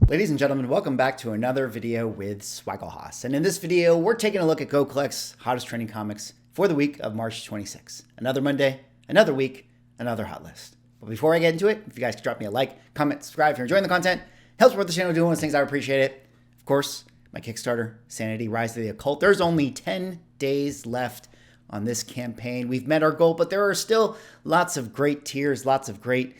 Ladies and gentlemen, welcome back to another video with Swagglehos. And in this video, we're taking a look at Go Collect's hottest trending comics for the week of March 26th. Another Monday, another week, another hot list. But before I get into it, if you guys could drop me a like, comment, subscribe if you're enjoying the content, helps support the channel doing those things, I would appreciate it. Of course, my Kickstarter, Sanity, Rise of the Occult. There's only 10 days left on this campaign. We've met our goal, but there are still lots of great tiers, lots of great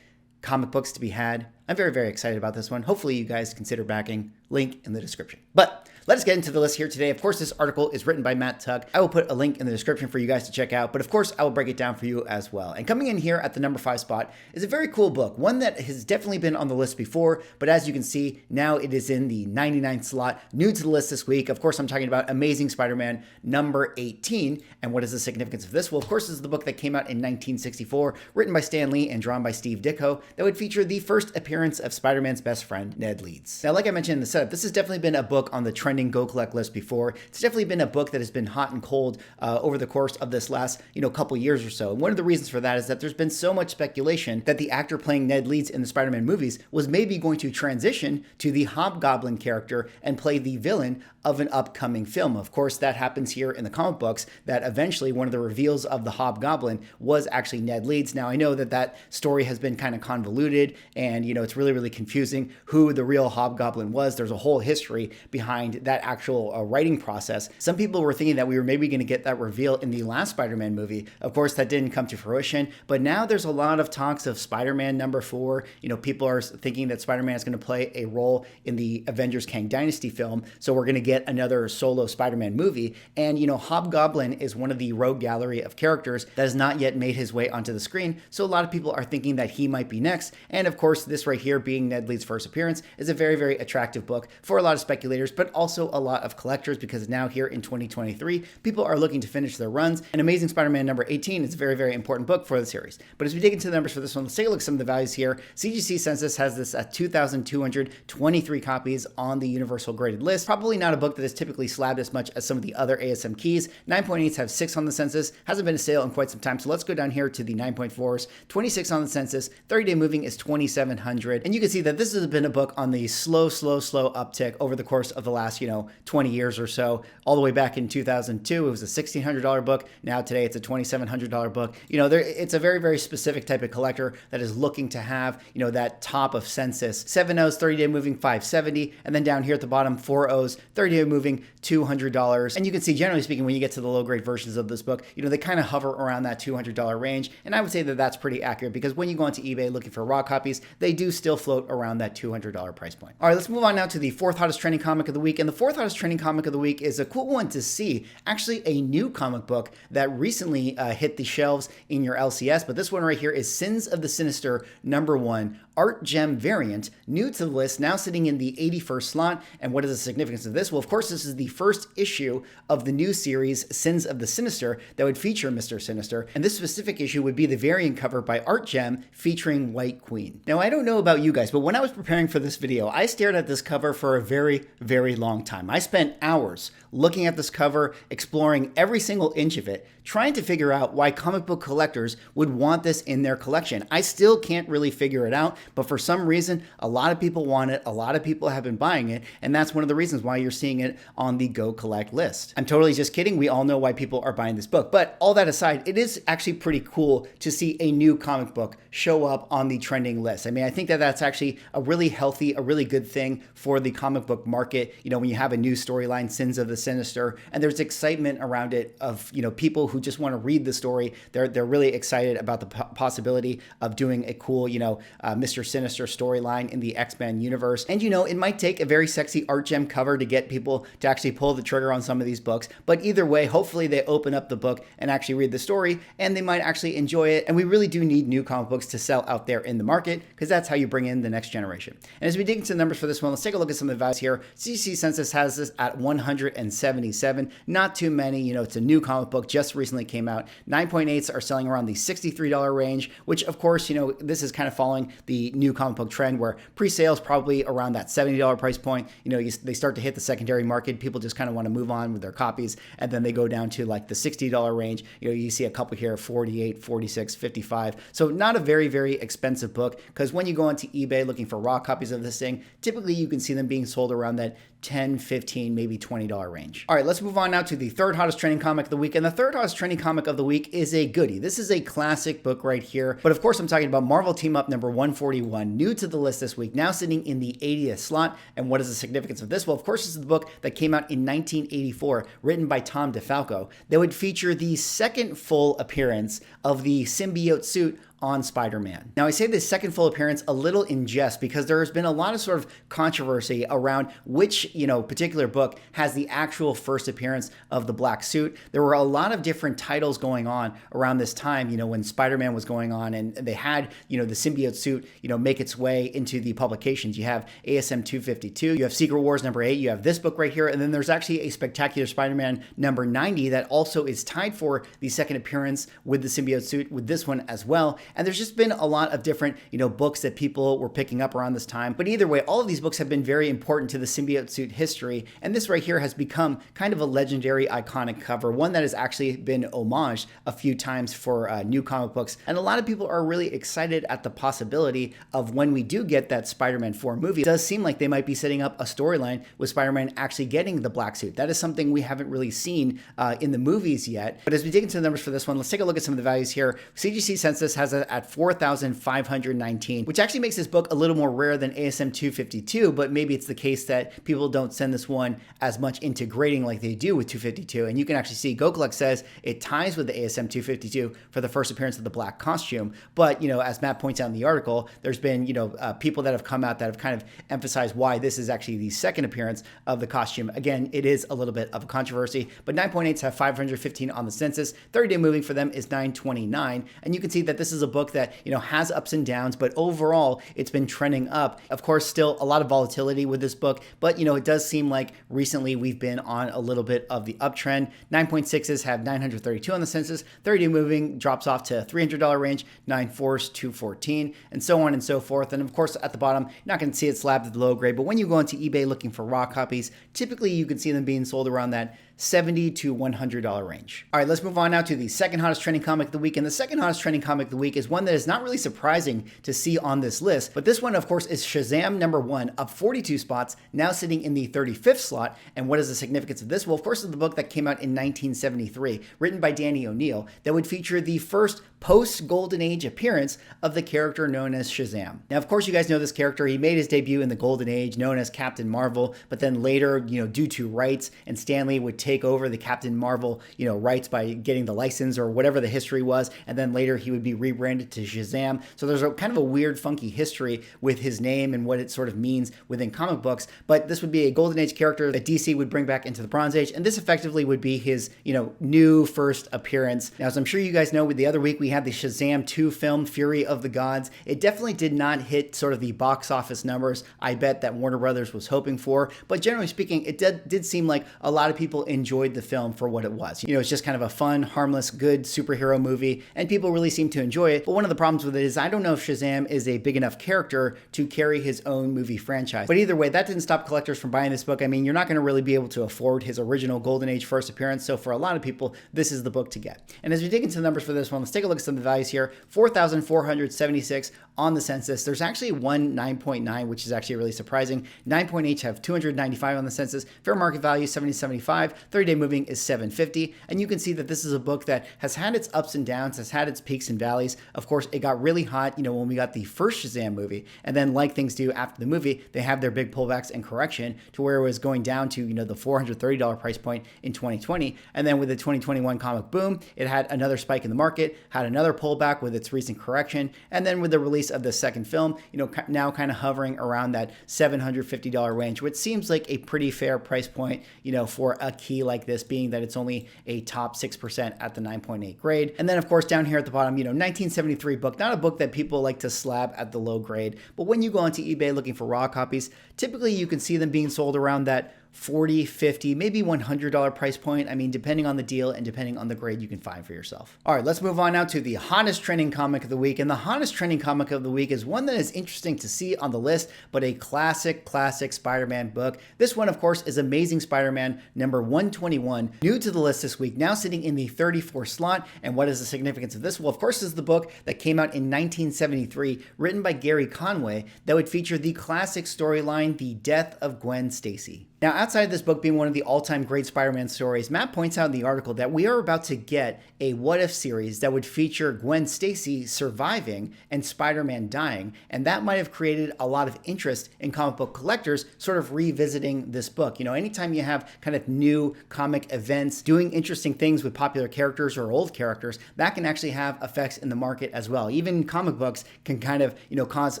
comic books to be had. I'm very, very excited about this one. Hopefully you guys consider backing. Link in the description. But let us get into the list here today. Of course, this article is written by Matt Tuck. I will put a link in the description for you guys to check out, but of course, I will break it down for you as well. And coming in here at the number 5 spot is a very cool book, one that has definitely been on the list before, but as you can see, now it is in the 99th slot, new to the list this week. Of course, I'm talking about Amazing Spider-Man number 18. And what is the significance of this? Well, of course, this is the book that came out in 1964, written by Stan Lee and drawn by Steve Ditko, that would feature the first appearance of Spider-Man's best friend, Ned Leeds. Now, like I mentioned in the setup, this has definitely been a book on the trending Go Collect list before. It's definitely been a book that has been hot and cold over the course of this last, couple years or so. And one of the reasons for that is that there's been so much speculation that the actor playing Ned Leeds in the Spider-Man movies was maybe going to transition to the Hobgoblin character and play the villain of an upcoming film. Of course, that happens here in the comic books, that eventually one of the reveals of the Hobgoblin was actually Ned Leeds. Now, I know that that story has been kind of convoluted and, it's really, really confusing who the real Hobgoblin was. There's a whole history behind that actual writing process. Some people were thinking that we were maybe going to get that reveal in the last Spider-Man movie. Of course, that didn't come to fruition, but now there's a lot of talks of Spider-Man number 4. People are thinking that Spider-Man is going to play a role in the Avengers Kang Dynasty film, so we're going to get another solo Spider-Man movie. And, Hobgoblin is one of the rogue gallery of characters that has not yet made his way onto the screen, so a lot of people are thinking that he might be next. And of course, this right here, being Ned Leeds' first appearance, is a very, very attractive book for a lot of speculators, but also a lot of collectors, because now here in 2023, people are looking to finish their runs. And Amazing Spider-Man number 18 is a very, very important book for the series. But as we dig into the numbers for this one, let's take a look at some of the values here. CGC Census has this at 2,223 copies on the universal graded list. Probably not a book that is typically slabbed as much as some of the other ASM keys. 9.8s have 6 on the census. Hasn't been a sale in quite some time, so let's go down here to the 9.4s. 26 on the census. 30-day moving is 2,700. And you can see that this has been a book on the slow uptick over the course of the last, 20 years or so. All the way back in 2002, it was a $1,600 book. Now today, it's a $2,700 book. It's a very, very specific type of collector that is looking to have, that top of census. 7 O's, 30-day moving, 570. And then down here at the bottom, 4 O's, 30-day moving, $200. And you can see, generally speaking, when you get to the low-grade versions of this book, they kind of hover around that $200 range. And I would say that that's pretty accurate, because when you go onto eBay looking for raw copies, they do still float around that $200 price point. All right, let's move on now to the 4th hottest trending comic of the week. And the 4th hottest trending comic of the week is a cool one to see. Actually, a new comic book that recently hit the shelves in your LCS, but this one right here is Sins of the Sinister number 1. Art Gem variant, new to the list, now sitting in the 81st slot. And what is the significance of this? Well, of course, this is the first issue of the new series, Sins of the Sinister, that would feature Mr. Sinister. And this specific issue would be the variant cover by Art Gem featuring White Queen. Now, I don't know about you guys, but when I was preparing for this video, I stared at this cover for a very, very long time. I spent hours looking at this cover, exploring every single inch of it, trying to figure out why comic book collectors would want this in their collection. I still can't really figure it out, but for some reason, a lot of people want it, a lot of people have been buying it, and that's one of the reasons why you're seeing it on the Go Collect list. I'm totally just kidding. We all know why people are buying this book, but all that aside, it is actually pretty cool to see a new comic book show up on the trending list. I mean, I think that that's actually a really healthy, a really good thing for the comic book market. When you have a new storyline, Sins of the Sinister, and there's excitement around it of, people who just want to read the story. They're really excited about the possibility of doing a cool, Mr. Sinister storyline in the X-Men universe. And, it might take a very sexy Art Gem cover to get people to actually pull the trigger on some of these books. But either way, hopefully they open up the book and actually read the story, and they might actually enjoy it. And we really do need new comic books to sell out there in the market, because that's how you bring in the next generation. And as we dig into the numbers for this one, let's take a look at some of the values here. CC Census has this at 100 177. Not too many. You know, it's a new comic book, just recently came out. 9.8s are selling around the $63 range, which of course, you know, this is kind of following the new comic book trend where pre-sales probably around that $70 price point. You know, they start to hit the secondary market. People just kind of want to move on with their copies, and then they go down to like the $60 range. You know, you see a couple here, 48, 46, 55. So not a very, very expensive book, because when you go onto eBay looking for raw copies of this thing, typically you can see them being sold around that $10, $15, maybe $20 range. All right, let's move on now to the third hottest trending comic of the week. And the third hottest trending comic of the week is a goodie. This is a classic book right here. But of course, I'm talking about Marvel Team Up number 141, new to the list this week, now sitting in the 80th slot. And what is the significance of this? Well, of course, this is the book that came out in 1984, written by Tom DeFalco, that would feature the second full appearance of the symbiote suit on Spider-Man. Now, I say this second full appearance a little in jest because there has been a lot of sort of controversy around which, you know, particular book has the actual first appearance of the black suit. There were a lot of different titles going on around this time, you know, when Spider-Man was going on, and they had, you know, the symbiote suit, you know, make its way into the publications. You have ASM 252, you have Secret Wars number 8, you have this book right here, and then there's actually a Spectacular Spider-Man number 90 that also is tied for the second appearance with the symbiote suit with this one as well. And there's just been a lot of different, you know, books that people were picking up around this time. But either way, all of these books have been very important to the symbiote suit history. And this right here has become kind of a legendary, iconic cover, one that has actually been homaged a few times for new comic books. And a lot of people are really excited at the possibility of when we do get that Spider-Man 4 movie. It does seem like they might be setting up a storyline with Spider-Man actually getting the black suit. That is something we haven't really seen in the movies yet. But as we dig into the numbers for this one, let's take a look at some of the values here. CGC Census has it at 4,519, which actually makes this book a little more rare than ASM 252, but maybe it's the case that people don't send this one as much into grading like they do with 252. And you can actually see GoCollect says it ties with the ASM 252 for the first appearance of the black costume. But, you know, as Matt points out in the article, there's been, you know, people that have come out that have kind of emphasized why this is actually the second appearance of the costume. Again, it is a little bit of a controversy, but 9.8s have 515 on the census. 30-day moving for them is 929. And you can see that this is a book that, you know, has ups and downs, but overall it's been trending up. Of course, still a lot of volatility with this book, but, you know, it does seem like recently we've been on a little bit of the uptrend. 9.6s have 932 on the census. 30-day moving drops off to $300 range. 9.4s 214, and so on and so forth. And of course, at the bottom, you're not going to see it slabbed at the low grade, but when you go into eBay looking for raw copies, typically you can see them being sold around that $70 to $100 range. All right, let's move on now to the second hottest trending comic of the week. And the second hottest trending comic of the week is one that is not really surprising to see on this list, but this one, of course, is Shazam number 1, up 42 spots, now sitting in the 35th slot. And what is the significance of this? Well, of course, it's the book that came out in 1973, written by Danny O'Neil, that would feature the first post-Golden Age appearance of the character known as Shazam. Now, of course, you guys know this character. He made his debut in the Golden Age, known as Captain Marvel, but then later, you know, due to rights, and Stan Lee would take over the Captain Marvel, you know, rights by getting the license or whatever the history was, and then later he would be rebranded to Shazam. So there's a kind of a weird, funky history with his name and what it sort of means within comic books, but this would be a Golden Age character that DC would bring back into the Bronze Age, and this effectively would be his, you know, new first appearance. Now, as I'm sure you guys know, with the other week we had the Shazam 2 film, Fury of the Gods. It definitely did not hit sort of the box office numbers I bet that Warner Brothers was hoping for, but generally speaking, it did seem like a lot of people enjoyed the film for what it was. You know, it's just kind of a fun, harmless, good superhero movie, and people really seem to enjoy it. But one of the problems with it is I don't know if Shazam is a big enough character to carry his own movie franchise. But either way, that didn't stop collectors from buying this book. I mean, you're not going to really be able to afford his original Golden Age first appearance, so for a lot of people, this is the book to get. And as we dig into the numbers for this one, let's take a look at some of the values here. 4,476 on the census. There's actually one 9.9, which is actually really surprising. 9.8 have 295 on the census. Fair market value 70.75. 30-day moving is 750. And you can see that this is a book that has had its ups and downs, has had its peaks and valleys. Of course, it got really hot, you know, when we got the first Shazam movie. And then like things do after the movie, they have their big pullbacks and correction to where it was going down to, you know, the $430 price point in 2020. And then with the 2021 comic boom, it had another spike in the market, had another pullback with its recent correction. And then with the release of the second film, you know, now kind of hovering around that $750 range, which seems like a pretty fair price point, you know, for a key like this, being that it's only a top 6% at the 9.8 grade. And then of course down here at the bottom, you know, 1973 book, not a book that people like to slab at the low grade, but when you go onto eBay looking for raw copies, typically you can see them being sold around that $40, $50, maybe $100 price point. I mean, depending on the deal and depending on the grade you can find for yourself. All right, let's move on now to the hottest trending comic of the week. And the hottest trending comic of the week is one that is interesting to see on the list, but a classic Spider-Man book. This one, of course, is Amazing Spider-Man number 121, new to the list this week, now sitting in the 34 slot. And what is the significance of this? Well, of course, this is the book that came out in 1973, written by Gary Conway, that would feature the classic storyline, The Death of Gwen Stacy. Now, outside of this book being one of the all-time great Spider-Man stories, Matt points out in the article that we are about to get a what-if series that would feature Gwen Stacy surviving and Spider-Man dying, and that might have created a lot of interest in comic book collectors sort of revisiting this book. You know, anytime you have kind of new comic events doing interesting things with popular characters or old characters, that can actually have effects in the market as well. Even comic books can kind of, cause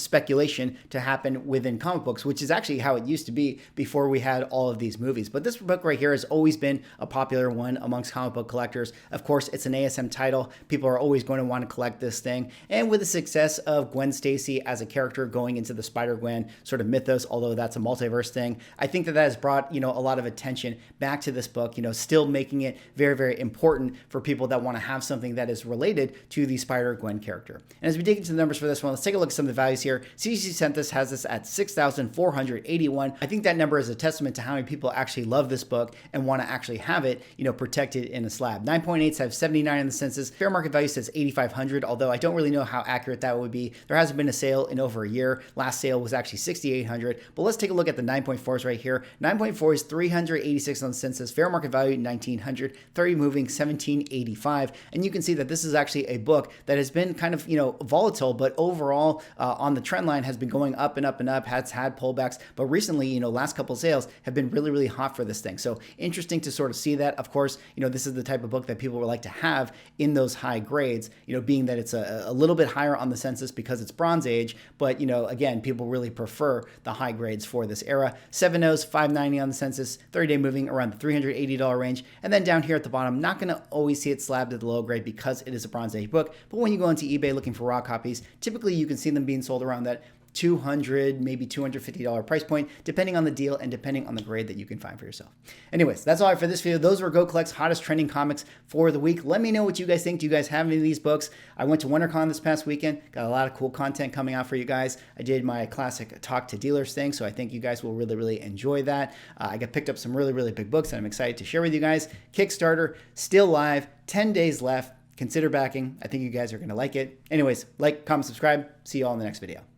speculation to happen within comic books, which is actually how it used to be before we had all of these movies. But this book right here has always been a popular one amongst comic book collectors. Of course, it's an ASM title. People are always going to want to collect this thing. And with the success of Gwen Stacy as a character going into the Spider-Gwen sort of mythos, although that's a multiverse thing, I think that has brought, a lot of attention back to this book, still making it very, very important for people that want to have something that is related to the Spider-Gwen character. And as we dig into the numbers for this one, let's take a look at some of the values here. CGC Census has this at 6,481. I think that number is a testament to how many people actually love this book and want to actually have it, protected in a slab. 9.8s have 79 in the census. Fair market value says 8,500, although I don't really know how accurate that would be. There hasn't been a sale in over a year. Last sale was actually 6,800, but let's take a look at the 9.4s right here. 9.4 is 386 on the census. Fair market value 1,900, 30 moving 1,785, and you can see that this is actually a book that has been kind of, volatile, but overall on the trend line has been going up and up and up, has had pullbacks, but recently, last couple sales have been really, really hot for this thing. So interesting to sort of see that. Of course, this is the type of book that people would like to have in those high grades, being that it's a little bit higher on the census because it's Bronze Age, but, again, people really prefer the high grades for this era. 7.0s, 590 on the census, 30-day moving around the $380 range. And then down here at the bottom, not going to always see it slabbed at the low grade because it is a Bronze Age book, but when you go into eBay looking for raw copies, typically you can see them being sold around that $200, maybe $250 price point, depending on the deal and depending on the grade that you can find for yourself. Anyways, that's all I have for this video. Those were Go Collect's hottest trending comics for the week. Let me know what you guys think. Do you guys have any of these books? I went to WonderCon this past weekend, got a lot of cool content coming out for you guys. I did my classic talk to dealers thing, so I think you guys will really, really enjoy that. I got picked up some really, really big books that I'm excited to share with you guys. Kickstarter, still live, 10 days left. Consider backing. I think you guys are going to like it. Anyways, like, comment, subscribe. See you all in the next video.